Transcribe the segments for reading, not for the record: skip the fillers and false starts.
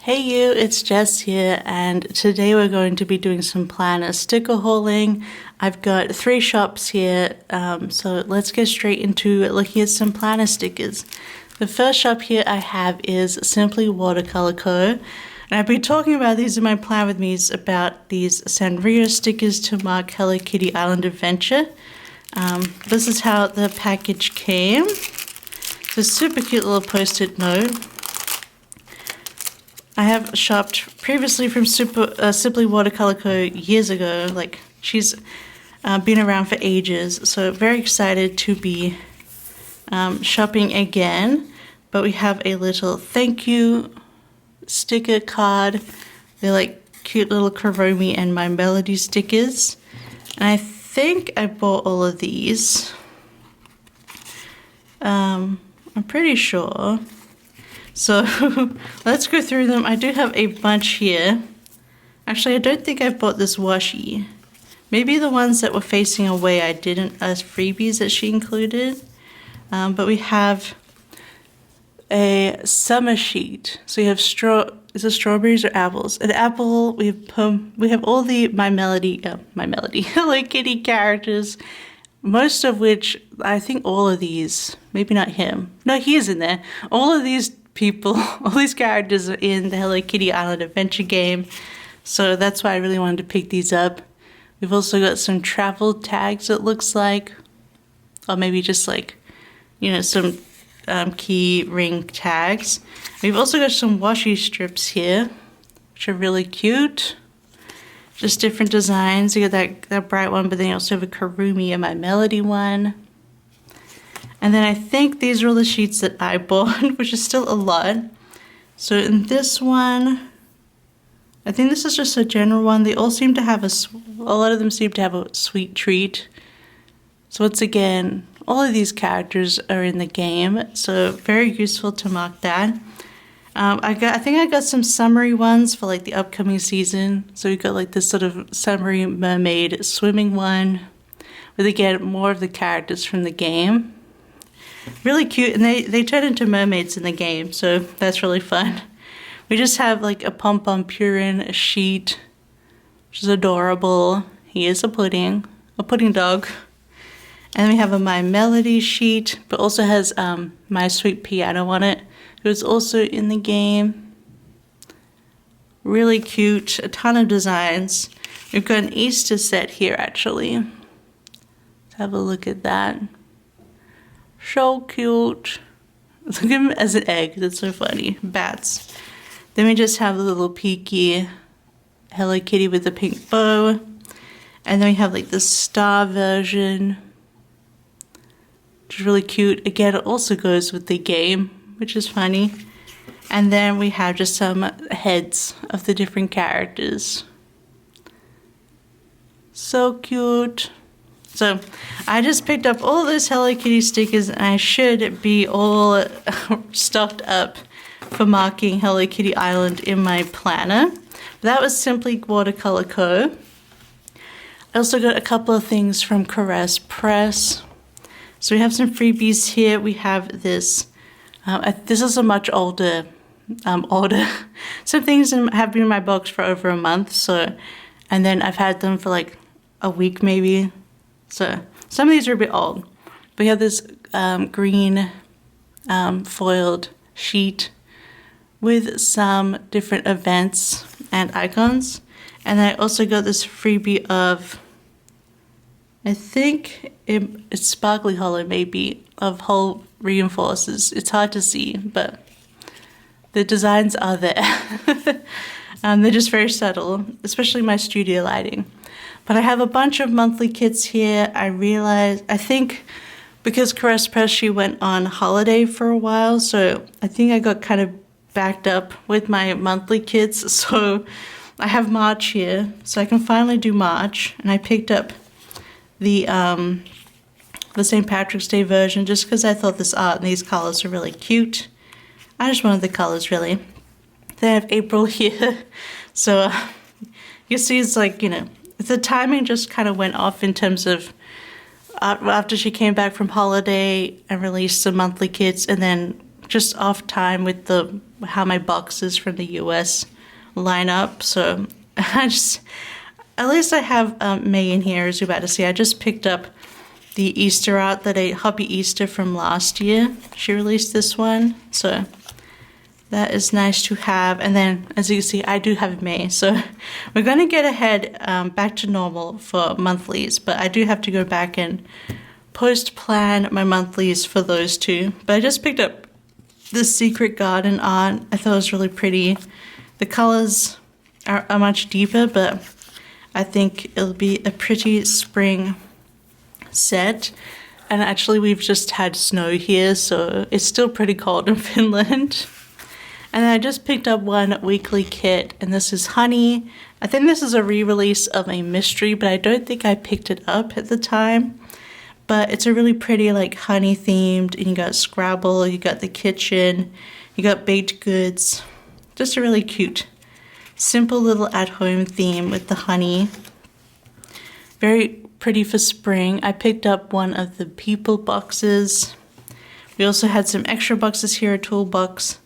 Hey you, it's Jess here, and today we're going to be doing some planner sticker hauling. I've got 3 shops here, so let's get straight into looking at some planner stickers. The first shop here I have is SimplyWatercolorCo, and I've been talking about these in my Plan With Me's about these Sanrio stickers to mark Hello Kitty Island Adventure. This is how the package came. It's a super cute little post-it note. I have shopped previously from SimplyWatercolorCo years ago. Like, she's been around for ages, so very excited to be shopping again. But we have a little thank you sticker card. They're like cute little Kuromi and My Melody stickers. And I think I bought all of these. I'm pretty sure. So let's go through them. I do have a bunch here. Actually, I don't think I've bought this washi. Maybe the ones that were facing away I didn't as freebies that she included. But we have a summer sheet. So you have is it strawberries or apples? An apple. We have all the My Melody Hello Kitty characters. Most of which, I think all of these, maybe not him. No, he is in there. All of these people, all these characters are in the Hello Kitty Island Adventure game. So that's why I really wanted to pick these up. We've also got some travel tags, it looks like. Or maybe just like, you know, some key ring tags. We've also got some washi strips here, which are really cute. Just different designs. You got that bright one, but then you also have a Kuromi and My Melody one. And then I think these are all the sheets that I bought, which is still a lot. So in this one, I think this is just a general one. They all seem to have a lot of them seem to have a sweet treat. So once again, all of these characters are in the game, so very useful to mark that. I think I got some summary ones for like the upcoming season. So we got like this sort of summary mermaid swimming one, with again more of the characters from the game. Really cute, and they turn into mermaids in the game, so that's really fun. We just have like a Pom Pom Purin sheet, which is adorable. He is a pudding dog. And then we have a My Melody sheet, but also has My Sweet Piano on it, who's also in the game. Really cute, a ton of designs. We've got an Easter set here actually. Let's have a look at that. So cute. Look at him as an egg. That's so funny. Bats. Then we just have the little peaky Hello Kitty with the pink bow. And then we have like the star version, which is really cute. Again, it also goes with the game, which is funny. And then we have just some heads of the different characters. So cute. So I just picked up all those Hello Kitty stickers, and I should be all stuffed up for marking Hello Kitty Island in my planner. That was SimplyWatercolorCo. I also got a couple of things from Caress Press. So we have some freebies here. We have this. This is a much older order. Some things have been in my box for over a month. So, and then I've had them for like a week maybe. So some of these are a bit old. But we have this green foiled sheet with some different events and icons. And then I also got this freebie of, I think it's Sparkly Hollow maybe, of whole reinforcers. It's hard to see, but the designs are there. They're just very subtle, especially my studio lighting. But I have a bunch of monthly kits here. I think because Caress Press, she went on holiday for a while, so I think I got kind of backed up with my monthly kits. So I have March here, so I can finally do March. And I picked up the St. Patrick's Day version just because I thought this art and these colors are really cute. I just wanted the colors, really. Then I have April here. So you see it's like, you know, the timing just kind of went off in terms of after she came back from holiday and released some monthly kits, and then just off time with the how my boxes from the US line up. So I just, at least I have May in here, as you're about to see. I just picked up the Easter art that Hobby Easter from last year. She released this one, so that is nice to have. And then, as you can see, I do have May, so we're going to get ahead back to normal for monthlies, but I do have to go back and post-plan my monthlies for those two. But I just picked up this Secret Garden art. I thought it was really pretty. The colors are much deeper, but I think it'll be a pretty spring set. And actually, we've just had snow here, so it's still pretty cold in Finland. And then I just picked up one weekly kit, and this is Honey. I think this is a re-release of a mystery, but I don't think I picked it up at the time. But it's a really pretty, like, honey themed, and you got Scrabble, you got the kitchen, you got baked goods. Just a really cute, simple little at-home theme with the honey. Very pretty for spring. I picked up one of the people boxes. We also had some extra boxes here, a toolbox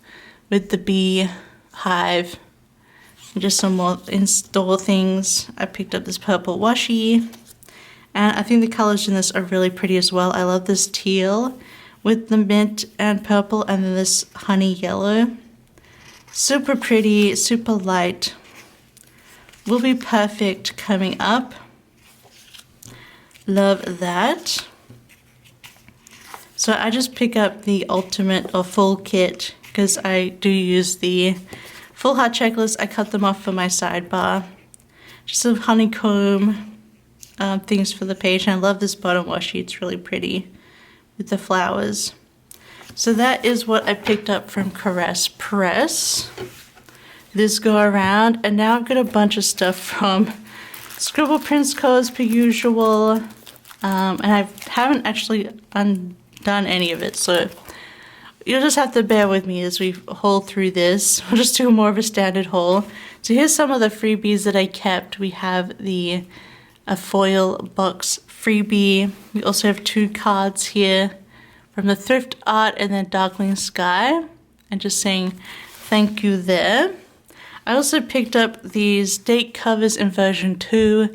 with the bee hive, and just some more in-store things. I picked up this purple washi, and I think the colors in this are really pretty as well. I love this teal with the mint and purple, and then this honey yellow. Super pretty, super light. Will be perfect coming up. Love that. So I just pick up the ultimate or full kit because I do use the full heart checklist. I cut them off for my sidebar. Just some honeycomb things for the page. And I love this bottom washi. It's really pretty with the flowers. So that is what I picked up from Caress Press this go around. And now I've got a bunch of stuff from Scribble Prints Co as per usual. And I haven't actually undone any of it. So you'll just have to bear with me as we haul through this. We'll just do more of a standard haul. So here's some of the freebies that I kept. We have a foil box freebie. We also have 2 cards here from the Thrift Art and then Darkling Sky. And just saying thank you there. I also picked up these date covers in version 2.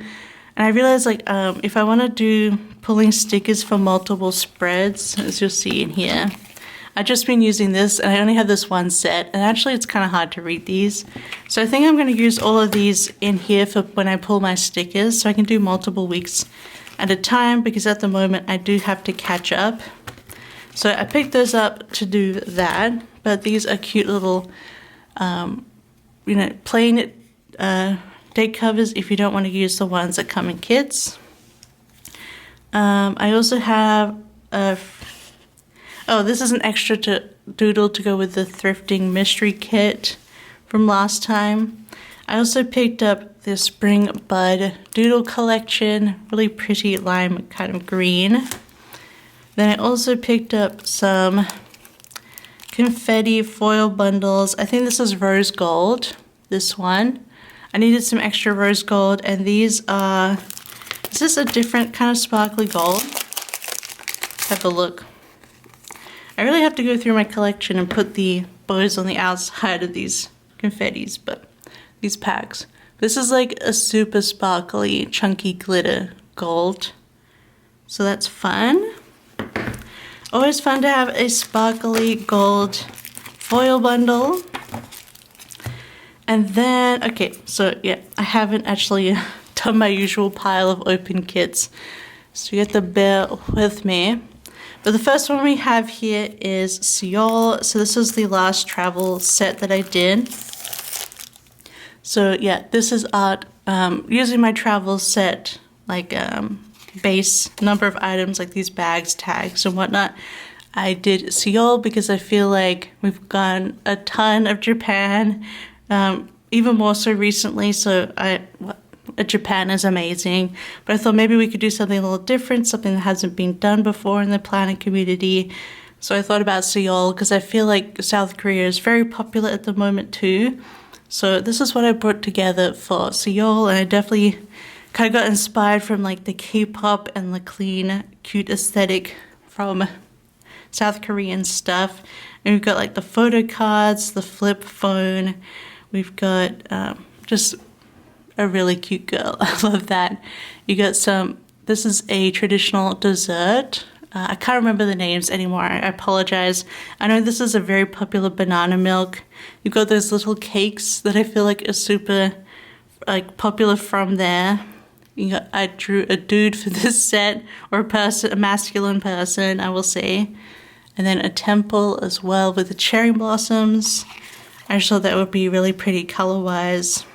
And I realized, like, if I want to do pulling stickers for multiple spreads, as you'll see in here, I've just been using this, and I only have this one set, and actually it's kind of hard to read these. So I think I'm going to use all of these in here for when I pull my stickers, so I can do multiple weeks at a time, because at the moment I do have to catch up. So I picked those up to do that, but these are cute little, plain date covers if you don't want to use the ones that come in kits. I also have this is an extra doodle to go with the thrifting mystery kit from last time. I also picked up the Spring Bud doodle collection, really pretty lime kind of green. Then I also picked up some confetti foil bundles. I think this is rose gold, this one. I needed some extra rose gold, and these are, is this a different kind of sparkly gold? Let's have a look. I really have to go through my collection and put the bows on the outside of these confettis, but these packs. This is like a super sparkly, chunky glitter gold. So that's fun. Always fun to have a sparkly gold foil bundle. And then, okay, so yeah, I haven't actually done my usual pile of open kits, so you have to bear with me. But the first one we have here is Seoul. So this is the last travel set that I did. So yeah, this is art using my travel set, like base number of items, like these bags, tags, and whatnot. I did Seoul because I feel like we've gone a ton of Japan, even more so recently. So Japan is amazing, but I thought maybe we could do something a little different, something that hasn't been done before in the planning community. So I thought about Seoul because I feel like South Korea is very popular at the moment too. So this is what I brought together for Seoul, and I definitely kind of got inspired from like the K-pop and the clean, cute aesthetic from South Korean stuff. And we've got like the photo cards, the flip phone. We've got just a really cute girl. I love that. You got some, this is a traditional dessert. I can't remember the names anymore. I apologize. I know this is a very popular banana milk. You've got those little cakes that I feel like are super like popular from there. I drew a dude for this set, or a person, a masculine person, I will say. And then a temple as well with the cherry blossoms. I just thought that would be really pretty color-wise.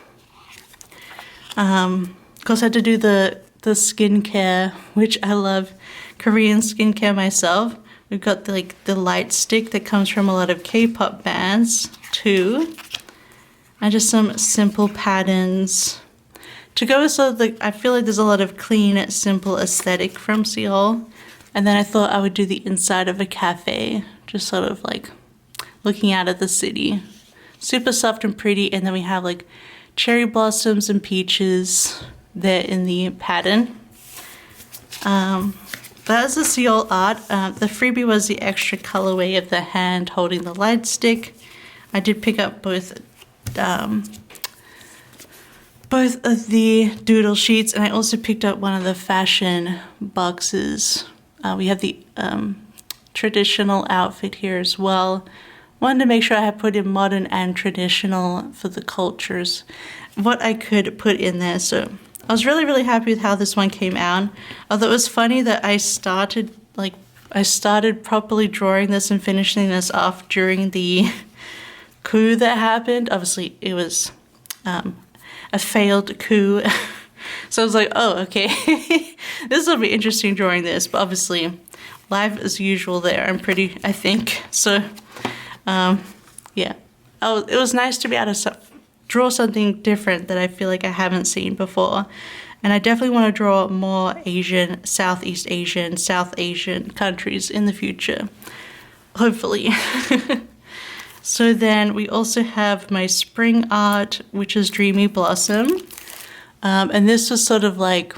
Of course, I had to do the skincare, which I love Korean skincare myself. We've got the light stick that comes from a lot of K-pop bands too. And just some simple patterns. To go with sort of I feel like there's a lot of clean, simple aesthetic from Seoul. And then I thought I would do the inside of a cafe, just sort of like looking out at the city. Super soft and pretty, and then we have like cherry blossoms and peaches there in the pattern. That is the Seoul art. The freebie was the extra colorway of the hand holding the light stick. I did pick up both of the doodle sheets, and I also picked up one of the fashion boxes. We have the traditional outfit here as well. Wanted to make sure I had put in modern and traditional for the cultures, what I could put in there. So I was really, really happy with how this one came out. Although it was funny that I started properly drawing this and finishing this off during the coup that happened. Obviously, it was a failed coup. So I was like, oh, okay, this will be interesting drawing this. But obviously, live as usual there, I think. So, yeah. It was nice to be able to draw something different that I feel like I haven't seen before. And I definitely want to draw more Asian, Southeast Asian, South Asian countries in the future. Hopefully. So then we also have my spring art, which is Dreamy Blossom. And this was sort of like,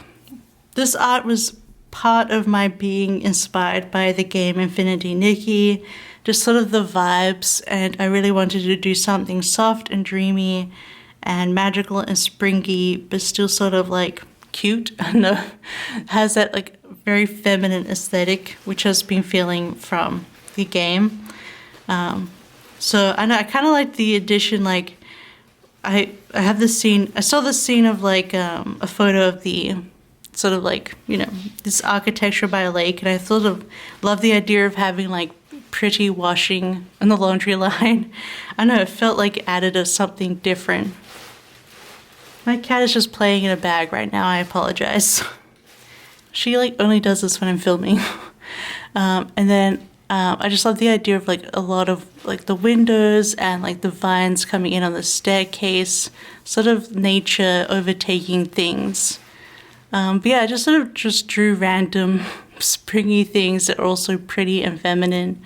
this art was part of my being inspired by the game Infinity Nikki, just sort of the vibes, and I really wanted to do something soft and dreamy and magical and springy, but still sort of like cute. I don't know, has that like very feminine aesthetic, which I've been feeling from the game. So I know I kind of like the addition, like I have this scene, I saw this scene of like a photo of the sort of like, you know, this architecture by a lake, and I sort of love the idea of having like pretty washing on the laundry line. I know, it felt like it added something different. My cat is just playing in a bag right now, I apologize. She like only does this when I'm filming. And then I just love the idea of like a lot of like the windows and like the vines coming in on the staircase, sort of nature overtaking things. But yeah, I just sort of drew random springy things that are also pretty and feminine.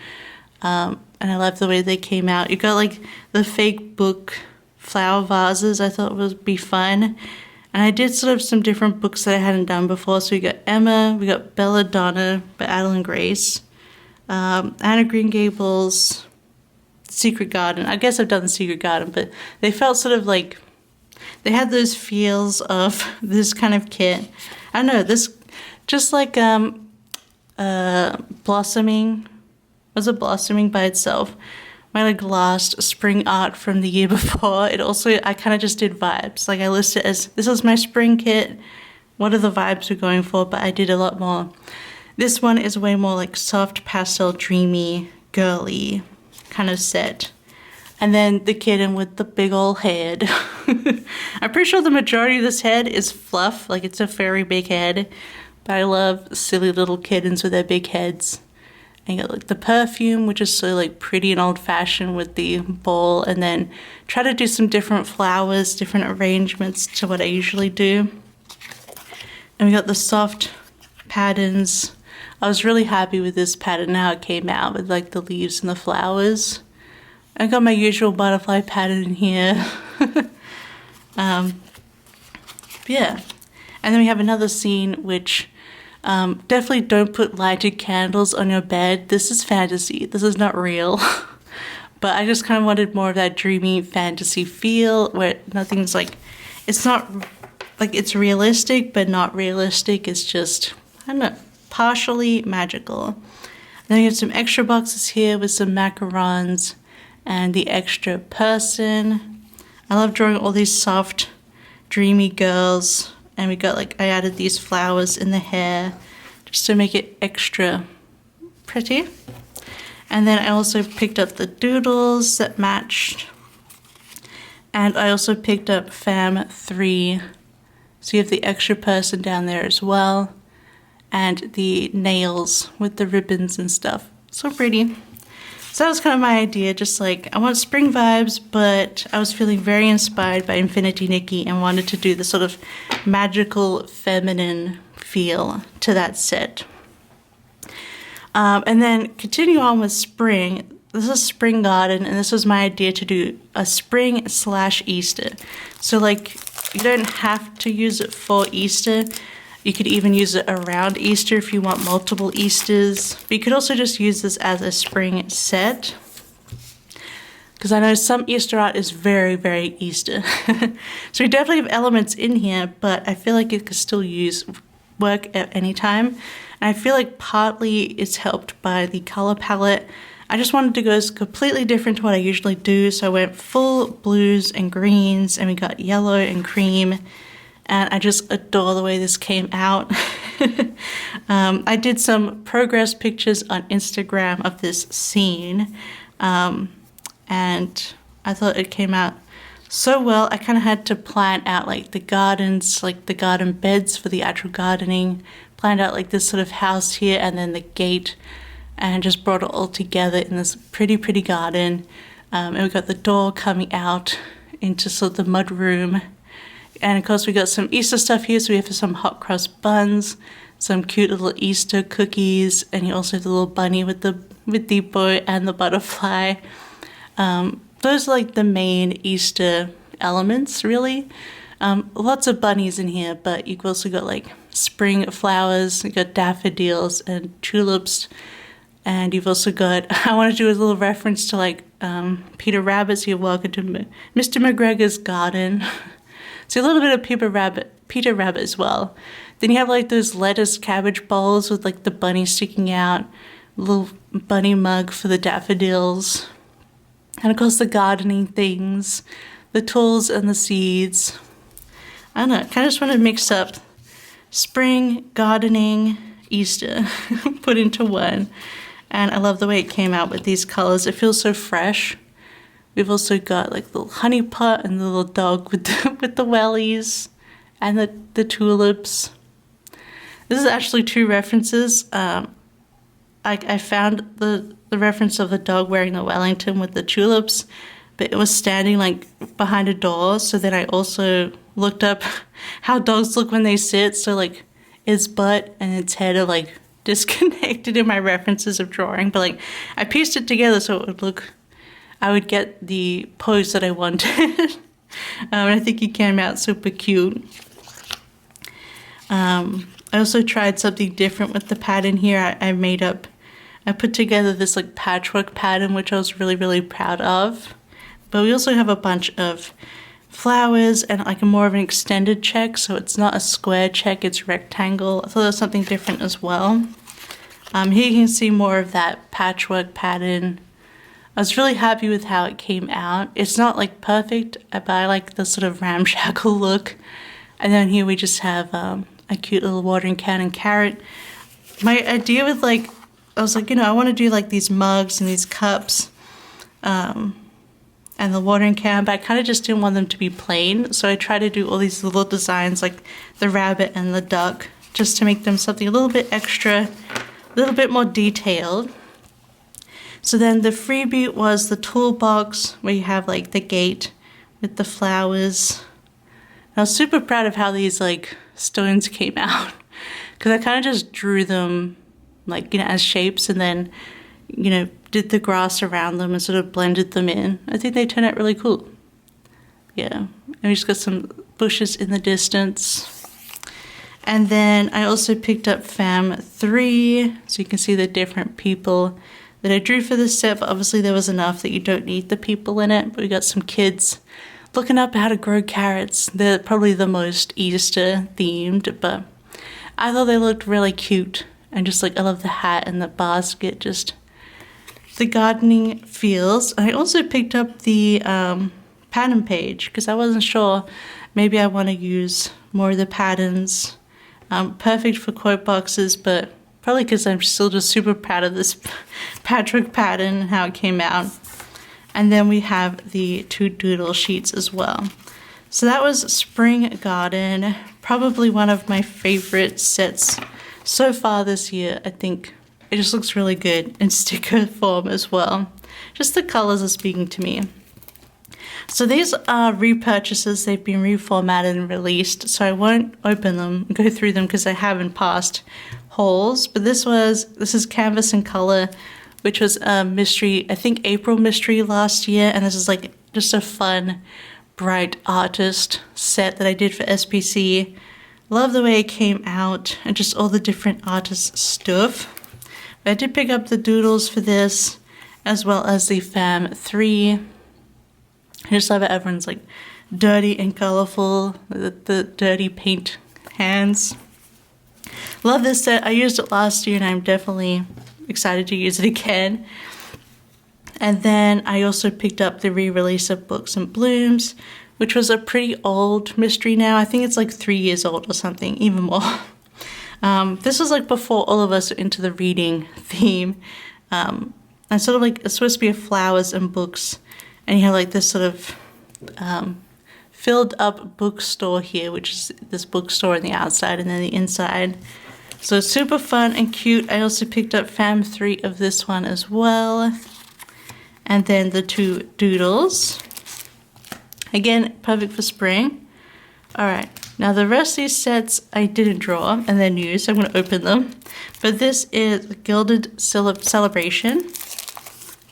And I love the way they came out. You got like the fake book flower vases, I thought would be fun. And I did sort of some different books that I hadn't done before. So we got Emma, we got Belladonna by Adeline Grace, Anna Green Gables, Secret Garden. I guess I've done the Secret Garden, but they felt sort of like, they had those feels of this kind of kit. I don't know, this, just like Blossoming, was it Blossoming by itself? My like last spring art from the year before. It also, I kind of just did vibes. Like I listed as, this is my spring kit. What are the vibes we're going for? But I did a lot more. This one is way more like soft, pastel, dreamy, girly kind of set. And then the kitten with the big old head. I'm pretty sure the majority of this head is fluff. Like it's a very big head. But I love silly little kittens with their big heads. And you got like the perfume, which is so like pretty and old fashioned with the bowl. And then try to do some different flowers, different arrangements to what I usually do. And we got the soft patterns. I was really happy with this pattern, how it came out with like the leaves and the flowers. I got my usual butterfly pattern in here. Yeah. And then we have another scene which Definitely don't put lighted candles on your bed. This is fantasy. This is not real. But I just kind of wanted more of that dreamy fantasy feel where nothing's like, it's not like it's realistic, but not realistic. It's just, I don't know, partially magical. And then you have some extra boxes here with some macarons and the extra person. I love drawing all these soft, dreamy girls. And we got like, I added these flowers in the hair just to make it extra pretty. And then I also picked up the doodles that matched. And I also picked up Fam 3. So you have the extra person down there as well. And the nails with the ribbons and stuff. So pretty. So that was kind of my idea, just like, I want spring vibes, but I was feeling very inspired by Infinity Nikki and wanted to do the sort of magical feminine feel to that set. And then continue on with spring. This is Spring Garden, and this was my idea to do a spring/Easter. So like, you don't have to use it for Easter. You could even use it around Easter if you want multiple Easters. But you could also just use this as a spring set. Because I know some Easter art is very, very Easter. So we definitely have elements in here, but I feel like it could still work at any time. And I feel like partly it's helped by the color palette. I just wanted to go completely different to what I usually do. So I went full blues and greens, and we got yellow and cream. And I just adore the way this came out. I did some progress pictures on Instagram of this scene. And I thought it came out so well. I kind of had to plan out like the gardens, like the garden beds for the actual gardening. Planned out like this sort of house here and then the gate. And just brought it all together in this pretty, pretty garden. And we got the door coming out into sort of the mud room. And of course we got some Easter stuff here, so we have some hot cross buns, some cute little Easter cookies, and you also have the little bunny with the bow and the butterfly. Those are like the main Easter elements, really. Lots of bunnies in here, but you've also got like spring flowers, you got daffodils and tulips, and you've also got, I want to do a little reference to like Peter Rabbit, so you're welcome to Mr. McGregor's garden. So a little bit of Peter Rabbit as well. Then you have like those lettuce cabbage bowls with like the bunny sticking out, little bunny mug for the daffodils, and of course the gardening things, the tools and the seeds. I don't know, I kind of just want to mix up spring, gardening, Easter, put into one. And I love the way it came out with these colors. It feels so fresh. We've also got like the little honey pot and the little dog with the wellies and the tulips. This is actually two references. I found the reference of the dog wearing the Wellington with the tulips, but it was standing like behind a door. So then I also looked up how dogs look when they sit. So like its butt and its head are like disconnected in my references of drawing. But like I pieced it together so it would look, I would get the pose that I wanted. And I think he came out super cute. I also tried something different with the pattern here. I put together this like patchwork pattern, which I was really, really proud of. But we also have a bunch of flowers and like a more of an extended check. So it's not a square check, it's rectangle. I thought there was something different as well. Here you can see more of that patchwork pattern. I was really happy with how it came out. It's not like perfect, but I like the sort of ramshackle look. And then here we just have a cute little watering can and carrot. My idea with like, I was like, I want to do like these mugs and these cups and the watering can, but I kind of just didn't want them to be plain. So I tried to do all these little designs like the rabbit and the duck just to make them something a little bit extra, a little bit more detailed. So then the freebie was the toolbox where you have like the gate with the flowers. I was super proud of how these like stones came out because I kind of just drew them like, as shapes and then, did the grass around them and sort of blended them in. I think they turned out really cool. Yeah, and we just got some bushes in the distance. And then I also picked up Fam 3, so you can see the different people that I drew for this set, but obviously there was enough that you don't need the people in it. But we got some kids looking up how to grow carrots. They're probably the most Easter themed, but I thought they looked really cute. And just like, I love the hat and the basket, just the gardening feels. I also picked up the pattern page because I wasn't sure. Maybe I want to use more of the patterns. Perfect for quote boxes, but probably because I'm still just super proud of this Patrick pattern and how it came out. And then we have the 2 doodle sheets as well. So that was Spring Garden, probably one of my favorite sets so far this year. I think it just looks really good in sticker form as well. Just the colors are speaking to me. So these are repurchases. They've been reformatted and released, so I won't open them and go through them because I haven't passed hauls. But this is Canvas and Color, which was a mystery, I think April mystery last year, and this is like just a fun, bright artist set that I did for SPC. Love the way it came out and just all the different artist stuff. But I did pick up the doodles for this, as well as the Fam 3. I just love it. Everyone's like dirty and colorful, the dirty paint hands. Love this set. I used it last year and I'm definitely excited to use it again. And then I also picked up the re-release of Books and Blooms, which was a pretty old mystery now. I think it's like 3 years old or something, even more. This was like before all of us were into the reading theme. And sort of like, it's supposed to be a flowers and books. And you have like this sort of filled up bookstore here, which is this bookstore on the outside and then the inside. So it's super fun and cute. I also picked up Fam 3 of this one as well. And then the 2 doodles. Again, perfect for spring. Alright, now the rest of these sets I didn't draw and they're new, so I'm going to open them. But this is Gilded Celebration.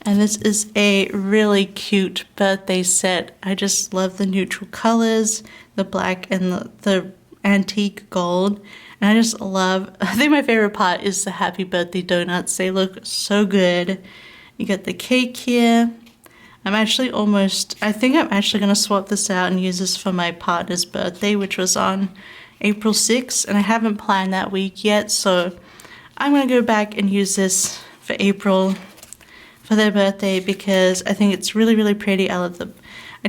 And this is a really cute birthday set. I just love the neutral colors, the black and the antique gold. And I just love, I think my favorite part is the happy birthday donuts. They look so good. You got the cake here. I think I'm actually going to swap this out and use this for my partner's birthday, which was on April 6th. And I haven't planned that week yet, so I'm going to go back and use this for April for their birthday because I think it's really, really pretty. I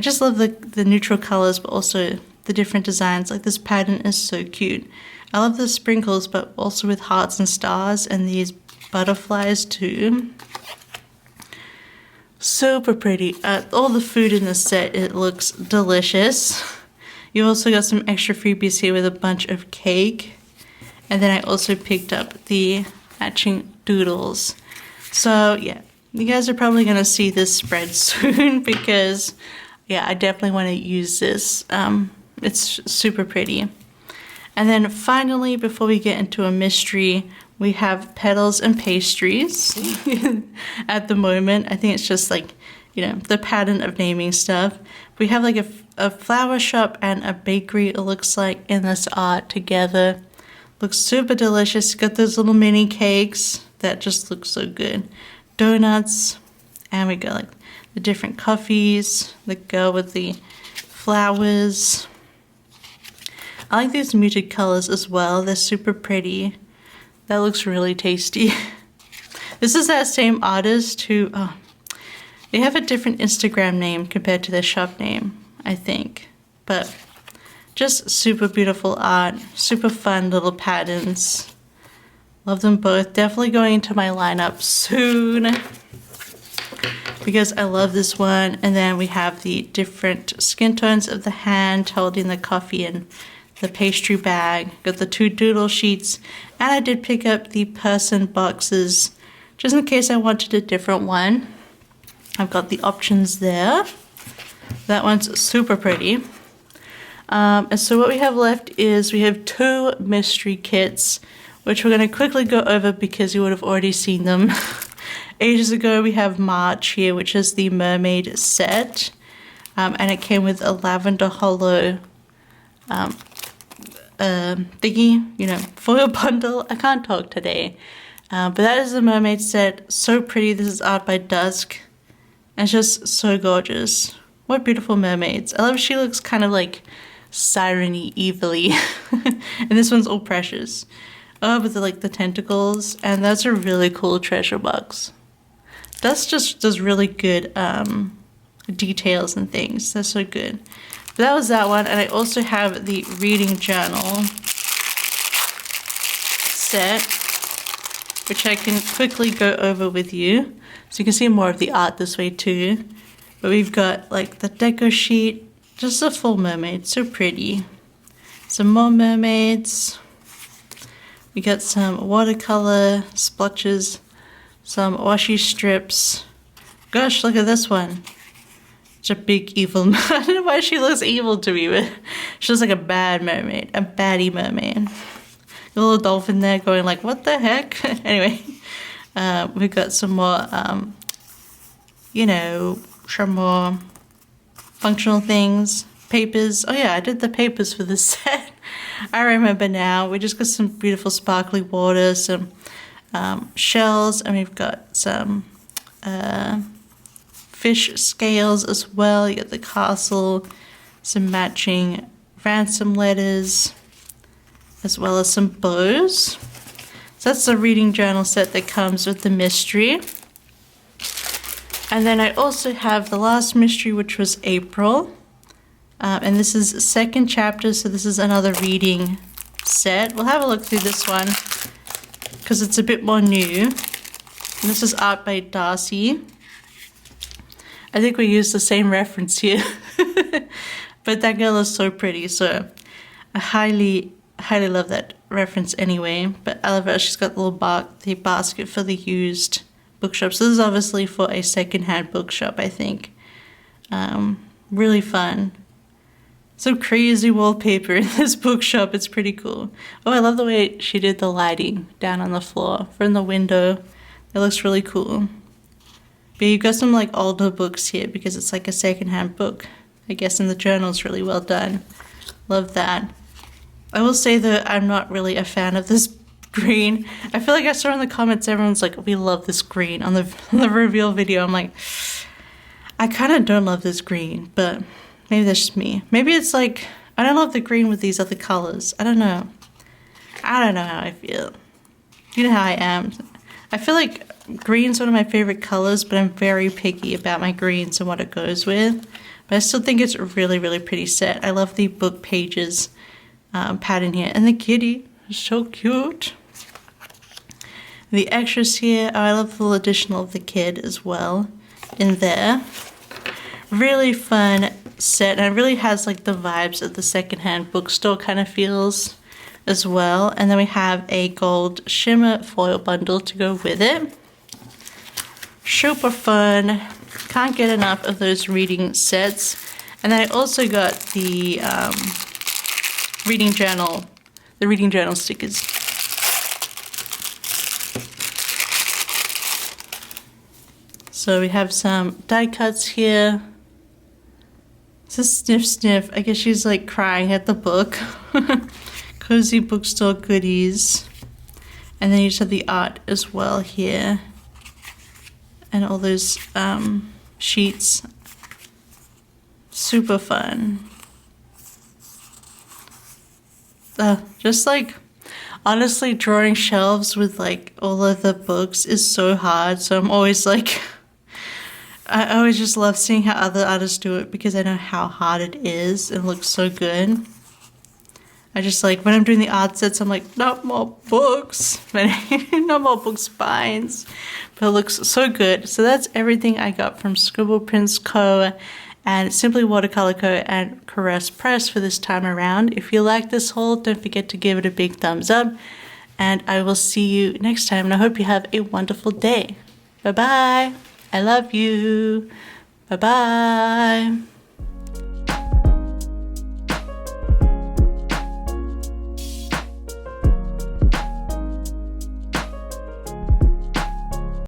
just love the neutral colors, but also the different designs. Like this pattern is so cute. I love the sprinkles, but also with hearts and stars and these butterflies too. Super pretty. All the food in this set, it looks delicious. You also got some extra freebies here with a bunch of cake. And then I also picked up the matching doodles. So yeah. You guys are probably going to see this spread soon because, yeah, I definitely want to use this. It's super pretty. And then finally, before we get into a mystery, we have petals and pastries at the moment. I think it's just like, you know, the pattern of naming stuff. We have like a flower shop and a bakery, it looks like, in this art together. Looks super delicious. Got those little mini cakes that just look so good. Donuts, and we got like the different coffees that go with the flowers. I like these muted colors as well. They're super pretty. That looks really tasty. This is that same artist who, they have a different Instagram name compared to their shop name, I think. But just super beautiful art, super fun little patterns. Love them both. Definitely going into my lineup soon because I love this one. And then we have the different skin tones of the hand holding the coffee and the pastry bag. Got the 2 doodle sheets. And I did pick up the person boxes just in case I wanted a different one. I've got the options there. That one's super pretty. And so what we have left is we have 2 mystery kits, which we're going to quickly go over because you would have already seen them ages ago. We have March here, which is the mermaid set, and it came with a lavender hollow thingy, you know, foil bundle. I can't talk today. But that is the mermaid set. So pretty. This is art by Dusk. And it's just so gorgeous. What beautiful mermaids. I love she looks kind of like siren-y, evil-y. And this one's all precious. Oh, with the tentacles. And that's a really cool treasure box. Dusk just does really good details and things. That's so good. But that was that one. And I also have the reading journal set, which I can quickly go over with you. So you can see more of the art this way too. But we've got like the deco sheet, just a full mermaid, so pretty. Some more mermaids. We got some watercolor splotches, some washi strips. Gosh, look at this one. It's a big evil, I don't know why she looks evil to me, but she looks like a bad mermaid, a baddie mermaid. A little dolphin there going like, what the heck? Anyway, we've got some more, you know, some more functional things. Papers. Oh yeah, I did the papers for this set. I remember now. We just got some beautiful sparkly water, some shells, and we've got some fish scales as well. You got the castle, some matching ransom letters, as well as some bows. So that's the reading journal set that comes with the mystery. And then I also have the last mystery, which was April. And this is second chapter, so this is another reading set. We'll have a look through this one because it's a bit more new. And this is art by Darcy. I think we used the same reference here. But that girl is so pretty, so I highly love that reference anyway. But I love her. She's got the little the basket for the used bookshop. So this is obviously for a secondhand bookshop, I think. Really fun. Some crazy wallpaper in this bookshop. It's pretty cool. Oh, I love the way she did the lighting down on the floor from the window. It looks really cool. But you've got some like older books here because it's like a secondhand book, I guess, and the journal's really well done. Love that. I will say that I'm not really a fan of this green. I feel like I saw in the comments everyone's like, we love this green on the reveal video. I'm like, I kind of don't love this green, but maybe that's just me. Maybe it's like, I don't love the green with these other colors. I don't know. I don't know how I feel. You know how I am. I feel like green's one of my favorite colors, but I'm very picky about my greens and what it goes with. But I still think it's a really, really pretty set. I love the book pages pattern here. And the kitty is so cute. The extras here, oh, I love the little additional of the kid as well in there. Really fun set, and it really has like the vibes of the secondhand bookstore kind of feels as well. And then we have a gold shimmer foil bundle to go with it. Super fun. Can't get enough of those reading sets. And then I also got the reading journal stickers. So we have some die cuts here. It's a sniff sniff. I guess she's like crying at the book. Cozy bookstore goodies. And then you just have the art as well here. And all those sheets. Super fun. Just like, honestly, drawing shelves with like all of the books is so hard. So I'm always like, I always just love seeing how other artists do it because I know how hard it is. It looks so good. I just like, when I'm doing the art sets, I'm like, not more books. No more book spines. But it looks so good. So that's everything I got from Scribble Prints Co. and SimplyWatercolorCo and Caress Press for this time around. If you like this haul, don't forget to give it a big thumbs up. And I will see you next time. And I hope you have a wonderful day. Bye-bye. I love you. Bye-bye.